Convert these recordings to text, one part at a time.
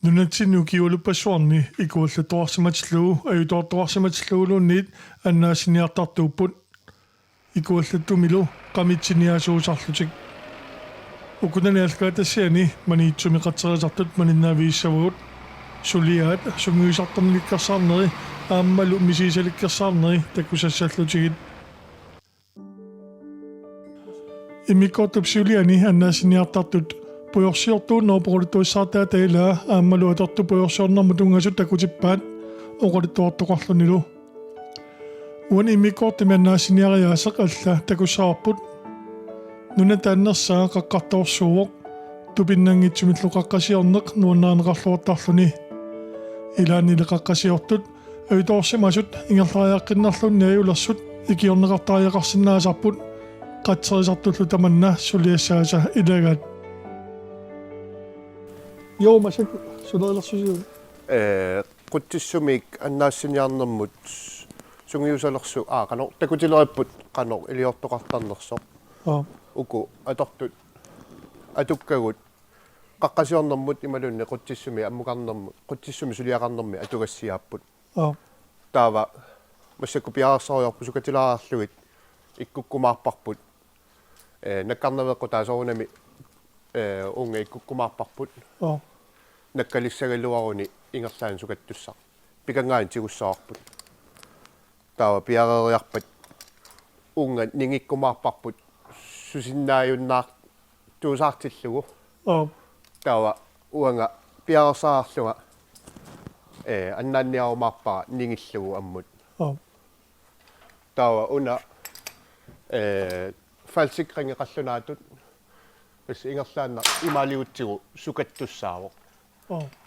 Nunatsinni ukiulupassuarni ikuallattuarsimatilluu ajortuarsimatillуулunniit Annaassiniartartupput ikuallattumilu qamiteriinnarneq ukunani Aallakaatitassiani maniitsumi qatseriartut maninnaaviissavagut suliaat sungiusartarnilikkersaarneri aammalu misiisalikkersaarneri takusassallutigut immikkoortulik suliani Annaassiniartartut pujorsiortuun noopoqulittuissaartaa tailaa aammalu atortu pujorsiornermu tungasut takutippaat oqulittuartoqarlunilu uan immikkoortumi Annaassiniariaaseq alla takussaaarput Nunaata annersaa qaqqartorsuuvoq tupinnangitsumillu qaqqasiorneq nuannaaneqarluartarluni ilaanile qaqqasiortut ayutoorsimasut ingerlaariaqqinnerlunni ayulersut ikiorneqartariaqarsinnaasarput qatseriartullu tamanna suliassaasa ilagaat Masek sulerillersusiu qutsissumik Annaassiniarnermut sungiusalersu qano takutileriput qano iliortoqartarnersoq uku atortut atukkagut qaqqasiornermut imalunni qutsissumi ammuqarnermut qutsissumi suliaqarnermi atugassiaapput taava massakku piaarsoriorpu sukatilaarlugit ikkukkumaarparput nakkarneveqqu taasorunami unga ikkukkumaarparput nakkalissagaluaruni ingerlaan sukattussaq pikangaan tigussaaarput taava piareriarpat unga ningikkumaarparput susinnaajunnaar tuusaartillugu taava uanga piarersaarluga annaanniarumaarpaa ningillugu ammut taava una falsikringeqallunaatut bas ingerlaanna imaaliutsigu sukattussaavoq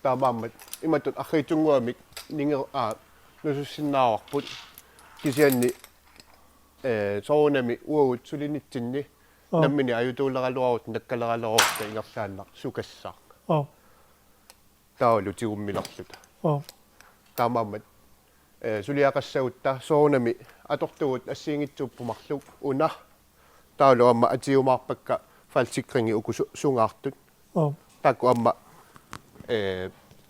taamaammat imatut arriitunguamik ninger nusussinnaarput kisianni soonami uagut sulinitsinni nammini ajutuuleraluarut nakkaleraluarut ingerlaanna sukassa taalu tigummilerluta taamaammat suliaqassagutta soonami atortugut assiingitsuuppumarluk una taalu amma atiumaarpakka falsikringi uku sungaartut taakku amma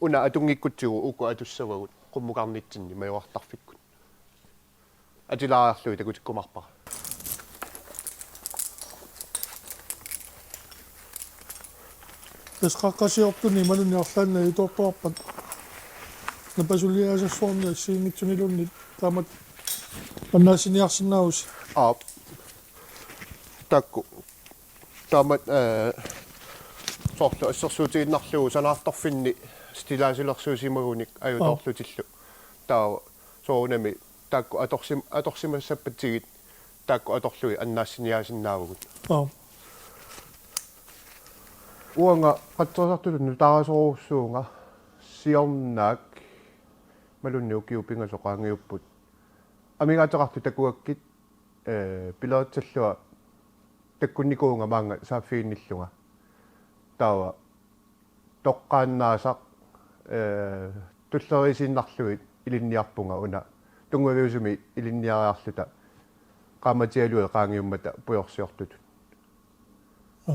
una atungikkutsigu uku atussavagut qummuqarnitsinni majuartarfikkut atilaarlui takutikkumarpara qaqqasiortuni malunniarlaanna yutortuarpat napasuliaasassuarni assiingitsunilunni taamat Annaassiniarsinnaus taakku taamat sorlu assersuutiginnarlugu sanaartorfinni stilaasilersuusimagunik ajutorlutillu taa soonami taakku atorsimassappatigit taakku atorlugi Annaassiniaasinnaavagut uanga qatseriartulunnu taarasorussuunga siornaak malunniukiu pingasoqaangiupput amigaateqartu takuakkit pilaatallua takkunnikuunga maanga saaffiinnillunga taava toqqaannaasaq tullerisinnarlugit ilinniarpunga una tunguviusumi ilinniariarluta qamiteriinnarneq qaangiummata pujorsiortut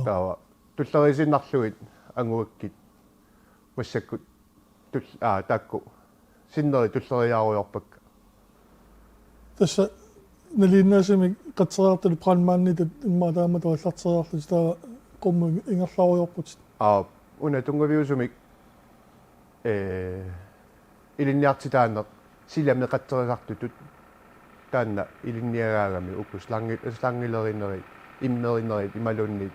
taava tullerisinnarlugit anguakkit massakkut taakku sinneri tulleriaaruyorpakka tässä naliinnaasimi qatseriartut qanmaannitut immaataamatu allarteriarlut taa qummu ingerlaariorput una tunguviusumi ilinniartitaanneq silamne qatseriartutut taanna ilinniagaagami uku slangilerineri immerineri imalunniit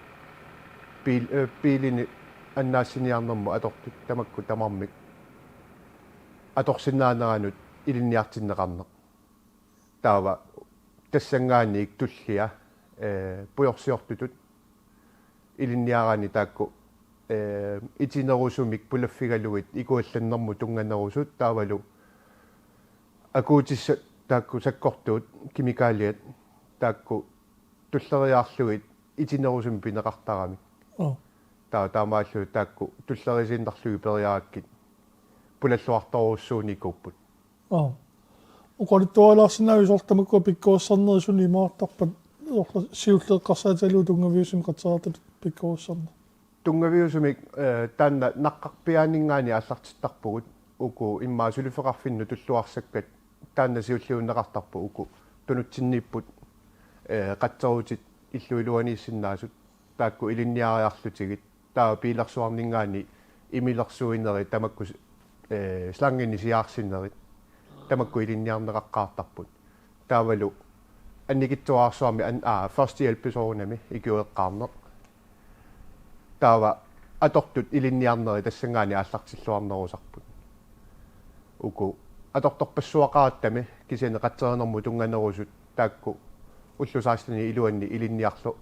piilini Annaassiniarnermu atortut tamakku tamarmik atorsinnaaneranut ilinniartinneqarneq taava tassangaanniik tullia pujorsiortutut ilinniarani taakku itinerusumik pulaffigalugit ikuallannermu tunganerusut taavalu akuutissa taakku sakkortuut kimikaaliat taakku tulleriaarlugit itinerusumi pineqartaramik taamaallu taakku tullerisinnarlugi periaakkit pulalluartorussuunikupput uqalittualaarsinaavisortamakku pikkuussarneri sunimaartarpat siulleeqqarsaatalu tungaviusum qatseriartut pikkuussarne tungaviusumik taanna naqqarpiaaningaani аллартиттарпугут уку иммаасулифеқарфинну туллуарсаккат таанна сиуллиуннеқартарпу уку тунутсиннииппут qatseriartut иллуилуанииссиннаасут таакку илинниариарлутигит таа пиларсуарнингаани имилерсуинери тамакку слангини сиаарсиннерит тамакку илинниарнеқаққаартарпут таавалу анникитсуаарсуарми first hjælpesoornami икуэққарнеқ таава атортут илинниарнери тассангаани ааллартиллуарнерусарпут уку аторторпассуақааттами кисине қатсеринерму тунганерусут таакку уллусааслани илуанни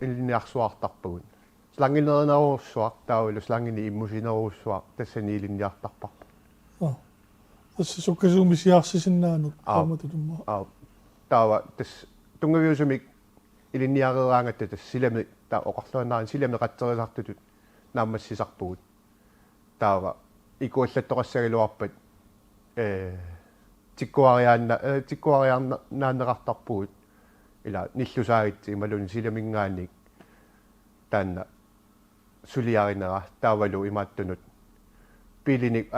илинниарсуартарпагун слангинеринеруссуар таавалу слангини иммусинеруссуар тассани илинниартарпарпу tässä sukkasumisiarsisinnaanut taamatutumma таава тас тунгавиусумик илинниарераангатта тас силами таа оқарлуаннаарин силами қатсерисартутут наамассисарпугут таава икуаллаттоқассагалуарпат тиккуариааннааннеқартарпугут ила ниллусаагитси ималун силамингааник таанна сулиаринера таавалу имааттунут пилиник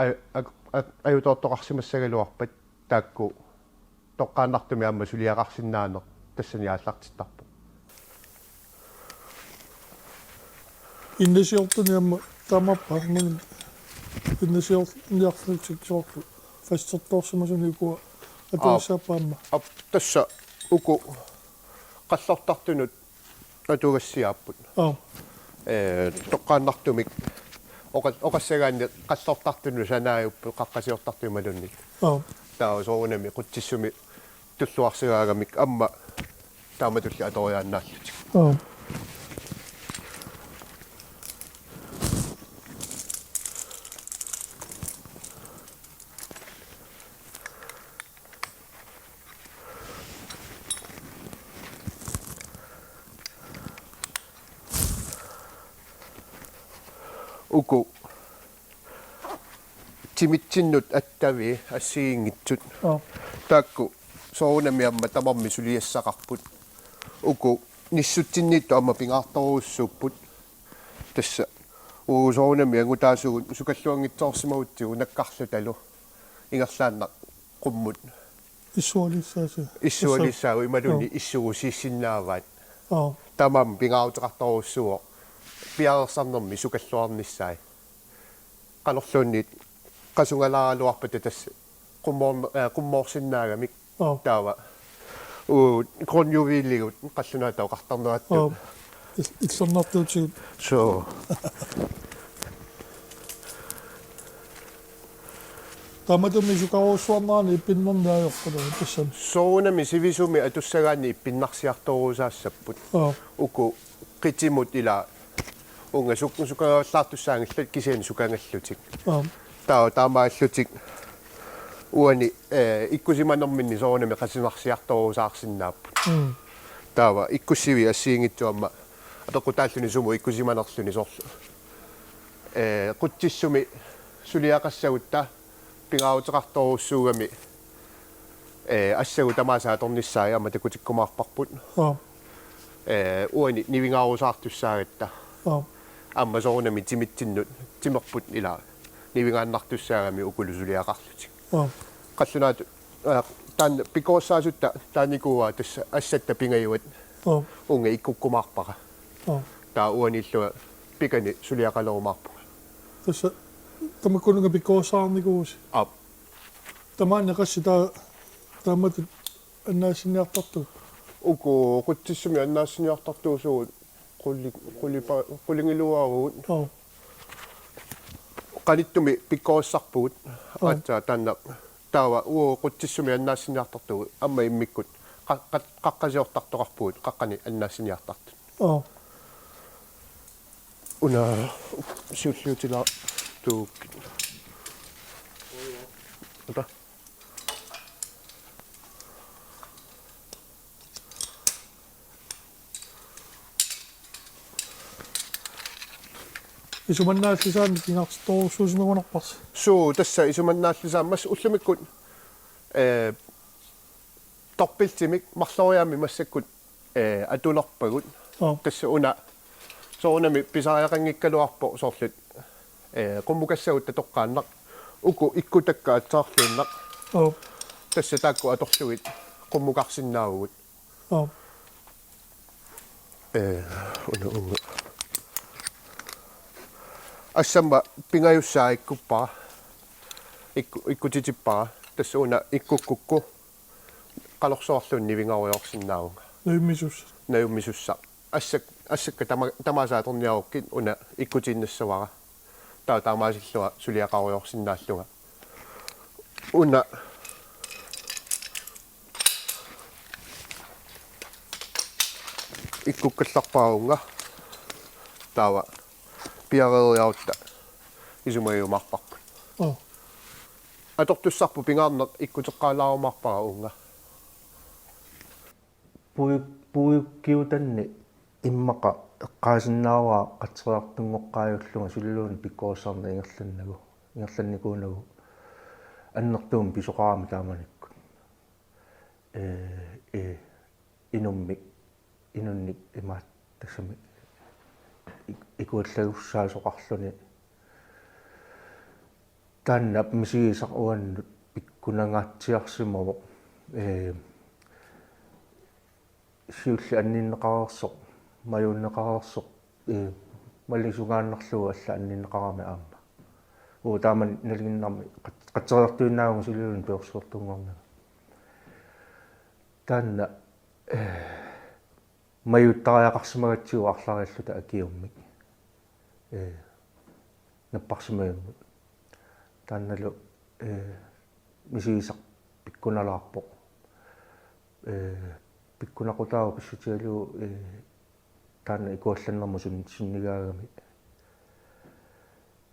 аютоортоқарсимассагалуарпат таакку тоққааннартуми аама сулиақарсинаанеқ тассани ааллартиттарпу innasiortuniamma tamapparmun innasiortuniarflutiksoortu fassertorsimasunikuа атуассаапаама тасса уку қаллортартунут атугассиааппут тоққааннартумик оқассагаанни қаллортартуну санааюппу қаққасиортартумалунник таа соонами қутсиссуми туллуарсигаагамик амма тааматулли аториааннааллутик уку тимитсиннут аттави ассигингитсут таакку соонами амма тамарми сулиассақарпут уку ниссутсиннитту амма пингаарторуссууппут тасса соонами агутаасугут сукаллуангитсоорсимагутсигу наккарлу талу ингерлааннақ қуммут иссуалиссаагу ималуни иссугу сиссиннааваат тамам пингаутеқарторуссуо пиарсарнерми сукаллуарниссаи қалорлуунниит qasugalaaluarpata tassa qummoorsinnaagamik taava kronjuviilligut qallunaata oqartarnuattu itsarnartuutigut so tamatumi sukaruussuarnaani ippinnernaayorpulu tassan soonami sivisumi atussagaanni ippinnarsiartoruusaassapпут uku qitimut ila unga sukallaartussaangillat kisian sukangallutik таамааллутик уани иккусиманерминни соонами qasimarsiartoruusaarsinnaapпут таава иккуссиви ассиингитсуамма атоқутааллуни суму иккусиманерлуни соорлу qutсиссуми сулиақассагутта пингаутеқарторуссуугами ассагу тамаасаа торниссаа яама такутиккумаарпарпут уани нивингаарусаартуссаагатта амма соонами тимитсиннут тимерпут илаа нивингааннартуссаагами укулусулиақарлутик қаллунаат таан пикооссаасутта тааникуа тасса ассатта пингаюат унга иккуккумаарпара таа уаниллуа пикани сулиақалерумаарпу тасса тамаккунунга пикооссаарникуус тамаанне қасси таамат аннаассиниартартут уку qutсиссуми аннаассиниартартуусугут qulingilуарugут qalittumi pikkoossarpugut aatsa taanna taava qutсиссуми аннаассиниартартугут амма иммиккут qaqqasiortartoqarpugut qaqqani аннаассиниартартут уна сиуллуутила тук ота исуманнааллисаани пингаартторуссуусимагунарпарс суу тасса исуманнааллисааммас уллумиккут торпилтимик марлориаами массаккут атулерпагут тасса уна soonami pisariaqanngikkaluarpo sorlut qummukassagutta toqqaannaq uku ikkutakkaatsaarluunnaq tassa taakku atorlugit qummukarsinnaagugut unga assamma pingayussaa ikkuppaa ikkutitippaa tassa una ikkukkukku qalorsoorluunni vingaruyorsinnaagunga naumisussa assakka tamasaatorniarukkit una ikkutiinnassavara taamaasillua suliaqaruyorsinnaallunga una ikkukkallarpaagunga taava piareriarutta isumayumarparput atortussarpu pingaarneq ikkuteqqaalaarumarpara unga puukkiutanni immaqa eqqaasinnaawaa qatseriartungoqqaajulluga sulluuni pikkoorsaarna ingerlannikuunagu annertuum pisoqaami taamanikkut inunnik imaat tassami ikuallagussaasuqarluni taanna misigisaq uannut pikkunangaatsiarsimamoq siulli anninneqarersoq majunneqarersoq malisugaannarlugu alla anninneqarami aamma taaman naliginnarmi qatseriartuinnaagun sulluun peorsuortungornaga taanna majuttariaqarsimagatsiu арлариаллута акиуммик наппарсимаяммут таанналу мисигисақ пиккуналаарпоқ пиккунақутаава писсутиалуу таана икуалланнэрму суннигаагами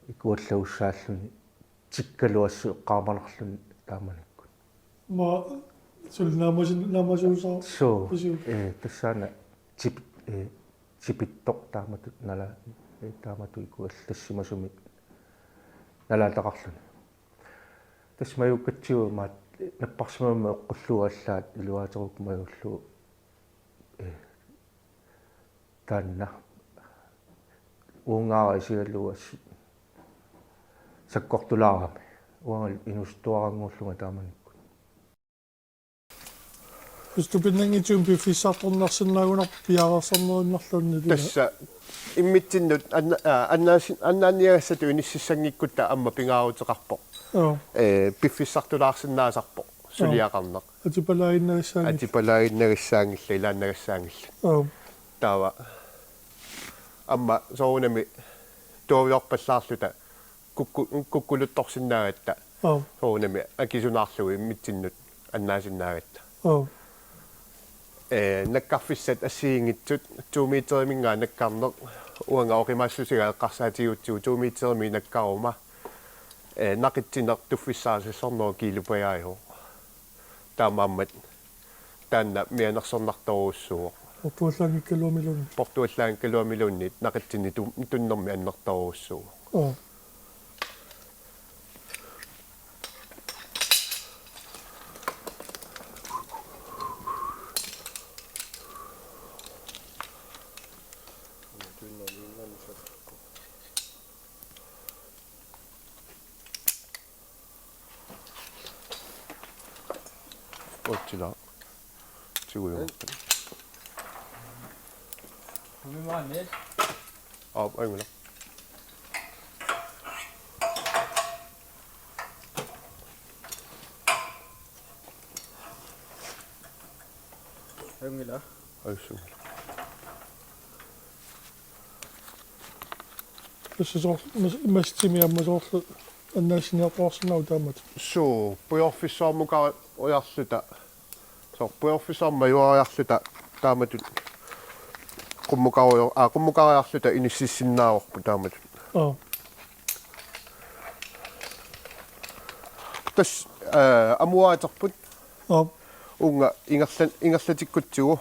икуаллагуссааллуни тиккалуассу эққааманерлуни тааманиккут ма сулнаамасусаа соо тассаана типиттоқ тааматут нала таамату икуаллассимасумик налаатақарлуни тассмаюккатсиу маат наппарсимаама эққуллугаллаат илуаатерук маюллу таанна уунгаара исигаллугас саккортулаарами уангал инустуарангууллунга тааманиккут Ступиннангитсуум пиффиссаарторнарсиннаагунар пиарерсарнериннарлуунни тасса иммитсиннут аннааниагассату иниссиссангиккутта амма пингаарутеқарпоқ пиффиссартулаарсинаасарпоқ сулиақарнеқ атипалаагиннерissаангилла илааннерассаангилла таава амма соонами туавиорпаллаарлута куккулутторсинаагатта соонами акисунаарлуги иммитсиннут аннаасиннаагатта наккарфиссат ассиингитсут 2 метеримингаа наккарнеқ уанга оқимаассусига эққарсаатигутсуу 2 метерими наккарума нақитсинеқ туффиссаасассорноо килупаяаиу таамааммат таанна мианерсорнарторуссуо портуаллаангиккалуамилууннит нақитсини туннерми аннерторуссуо 어찌나 지구요. 얼마네? 아이고나. 얼마나? 알겠습니다. Tässä se on mestimiammasoorlu Annaassiniartartut taamat. So, puiorfissaarmuka ojarluta. So, puiorfissaarma juariarluta taamatut. Qummukaariarluta inississinnaaorpu taamatut. Tas amuaaterput. Unga ingerlatikkutsigu.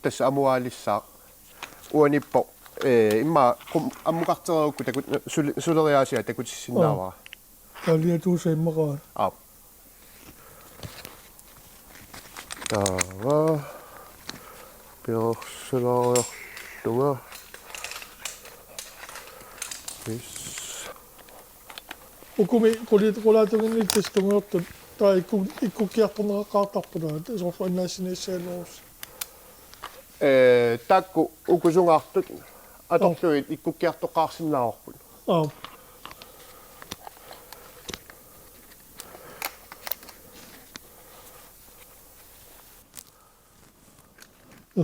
Tas amuaalissaaq. Uanippo imma ammuqarteriukku takut suleriaasia takutissinnaavara. Kallia tuusaimmaraa. Taava persolariarluga Yes. Ukumi qulaatungin ittistungeertut taa ikkukiartorneraqaartarpuna isorlu annaassiniissaalorus Taakku ukusungaartut atorluit ikkukkiartoqaarsinnaaorput.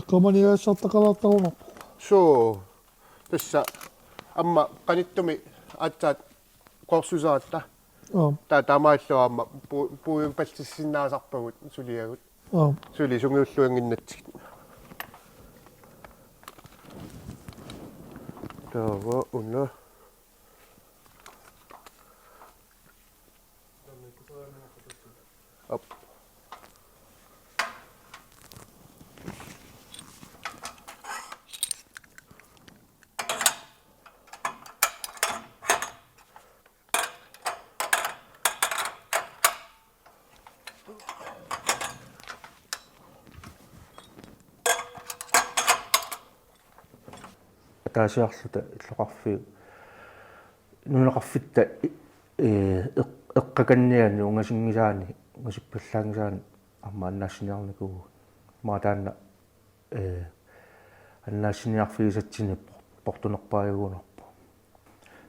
qamiteriinnarneq So tassa amma qanittumi atsaat qorsusaatta taamaallua puuyum pallissinnaasarpagut suliagut suli sungiulluanginnatsit taava unna op таасиарлута иллоқарфиу нунеқарфитта эққаканниани унгасингисаани унгасиппаллаангисаани арма аннаассиниарникуу маатаанна аннаассиниарфигисатсини портунерпааюгунарпу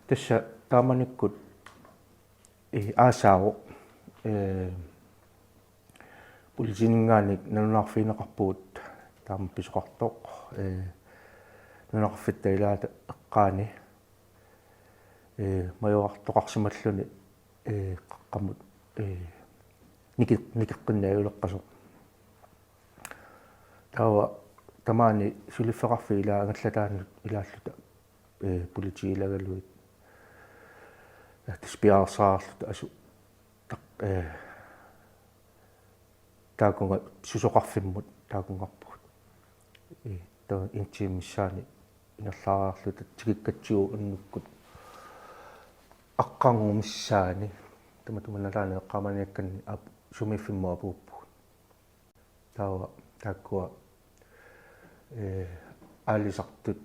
тасса тааманиккут аасааво пулисинингаани нунаарфинеқарпугут таама писоқартоқ нунеқарфитта илаата эққаани маёартоқарсималлуни қаққамут никеққиннааюлеққасо таава тамаани сулиффеқарфи илаа агаллатаанут илааллута политиилагалуит таспиаарсаарлута асу таакунга сусоқарфиммут таакунгарпут таа интимиссаани инерлааарлута тигиккатсиу аннуккут аққангумиссаани таматуманалаани эққаманиакканни сумиффимма апууппу таава тааккуа аалисартут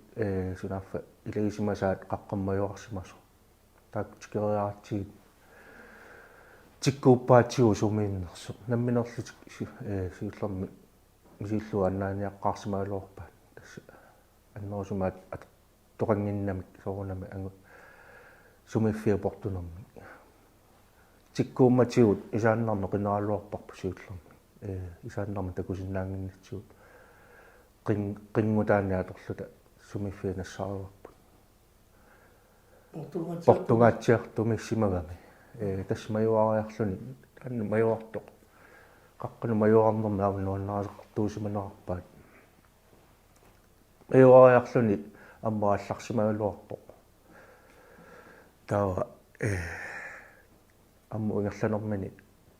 сунаффа илагисимасаат қаққаммаёрсимасо таак тикериаартигит тиккууппаатигу сумииннерсо намминерлу сиуллерми мисиллуа аннааниаққарсимаалуорпаат тасса аннерусумаат тоқангиннамик соорунами ангу сумиффиа портунерми тиккуумматигут исааннарне қинералуарпарпу сиуллерми исааннарма такусиннаангиннатсигут қингутаани аторлута сумиффиа нассааруарпут португаатсиартуми симагами тасс маюариарлуни анна маюартоқ қаққну маюарнерми аунуаннаасеқартуусиманаарпаат маюариарлуни аммаалларсимагалуарпоқ таава амму ингерланермани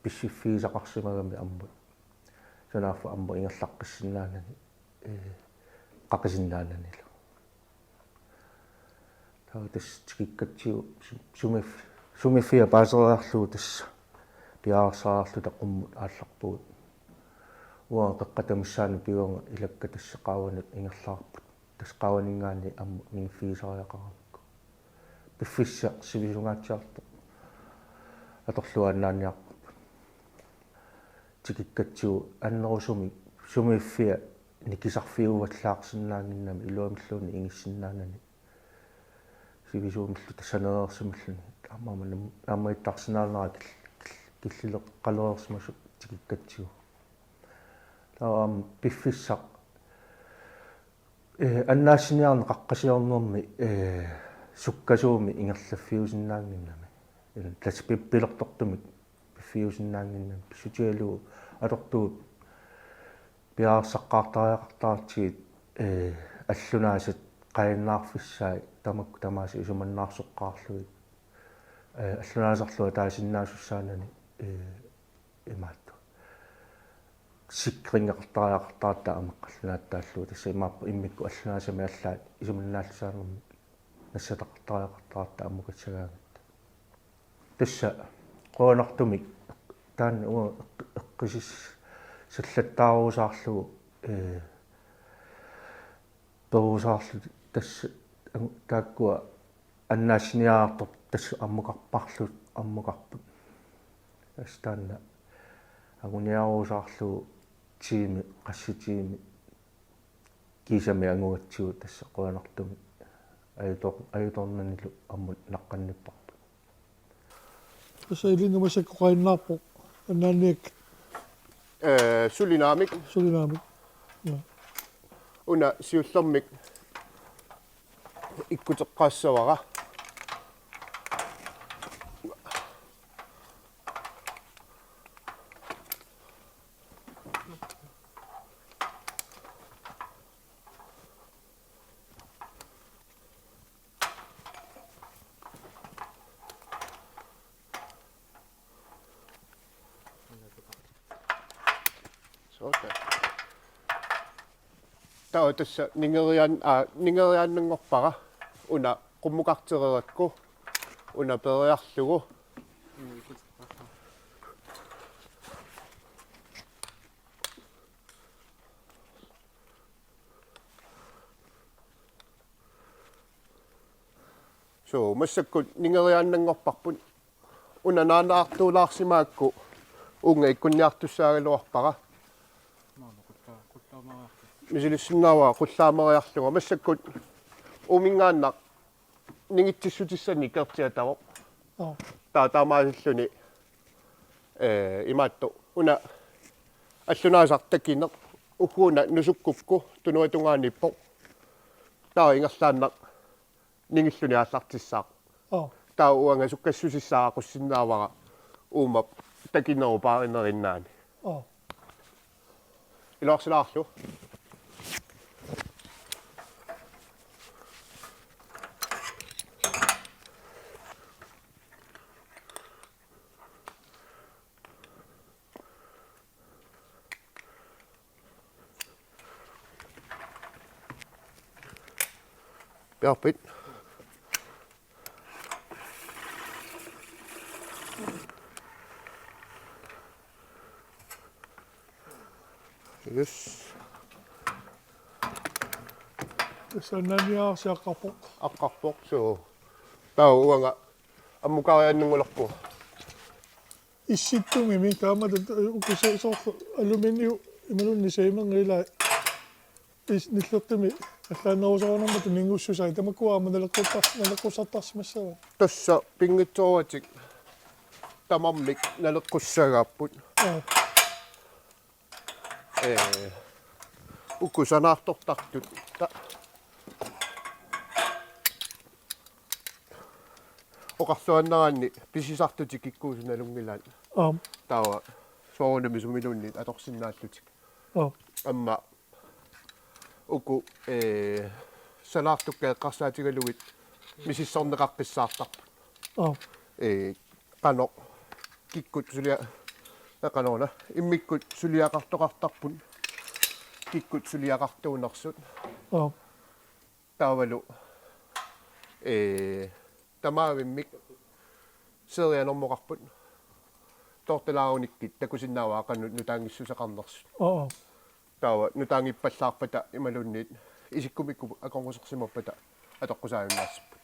писсиффигисақарсимагами аммут санааффа амму ингерлаққиссиннаанани қақисиннаананила таава тасс тикиккатсиу сумиффиа паасериарлуу тасса пиаарсаарлута қуммут аалларпугут уа қеққатамиссаани пиуанга илакка тасса қааванут ингерлаарпут тас қааванингаани амму минфигисариақарамакку пиффисса сивисунгаатсиарто аторлуаннааниарпут тикиккатсиу аннерусуми сумиффиа никисарфиуваллаарсинаангиннами илуамиллуни ингиссиннаанани сивисуумиллу тассанеерсималлуни аммаманам аммаиттарсинаалнера киллилеққалуерсимасу тикиккатсиу таам пиффиссақ аннаассиниарне қаққасиорнерми суккасууми ингерлаффиусиннаангиннами тласпиппилертортумик пиффиусиннаангиннами сутиалуу алортуут пиаарсаққаартариақартаартигит аллунаасат qainnaarfissaai tamakku tamaasi isumannaarsoqqaarluit аллунаасарлуа таасиннаасуссаанани имаатту сиккрингеқартариақартаратта амеққаллунааттааллуу тасса имааппа иммикку аллунаасами аллаат исуманнааллусаанерми нассатақартариақартаратта аммукатсагаангатта тасса qoonartumik таан уа эққисис саллаттаарусаарлугу перусаарлу тасса тааккуа Annaassiniartartut tassu аммукарпут астаанна агуниаруусаарлу тиими qassutiimi кисами ангуатсигу тасса қуанартуми аюторнанилу аммут наққанниппарпу Tässä ei linna masakko kai napo. Annanik sulinamik sulinami. una siullermik ikkuteqqaassavara Tao tässä ningeriannengorpara una qummuqarteriratku una periarlugu so massakkut ningeriannengorparpun una naanaartuulaarsimaakku unga ikkunniartussaagiluarpara мисилиссиннаава qulлаамериарлуга массаккут умингааннақ нингитсиссутиссани кертиатаво таамаасиллуни имаатту уна аллунаасартакинеқ уггуна нусуккупку тунуатунгаанииппо таа ингерлааннақ нингиллуни ааллартиссаақ таа уанга суккассусиссаақуссиннаавара уумап такинеру пааринериннаани илаарсилаарлу Perfect. Yes. Tässä Annaniarsiaqarpoq. Aqqarpoq so. Tau uanga ammukariannungulorpu. Issittungi minkaamata ukusa aluminiu imalunni seimangila nillertimi аллааnerusarunarmatu ningussusai tamakkuaama naleqqusartarsmassava Tassa pingutsoratik tamammik naleqqussagaapput. Ukkusanaartortartut oqarluanneraanni pisisartutik ikkuusunalungilaat. Tawa soorunami sumilunnit atorsinnaallutik. Amma uku salaartukkae qarsaatigalugit misissorneqarpissaartarpu qano kikkut sulia qanoona immikkut suliaqartoqartarpun kikkut suliaqartuunersut taavalu tamaavimmik serianormoqarput tortelaarunikki takusinnaavaa qannut nutaangissusaqarnersut tawa nutaangippallаарpata imalunniit isikkumikku akongusersimappata atoqqusaayunnaarsipput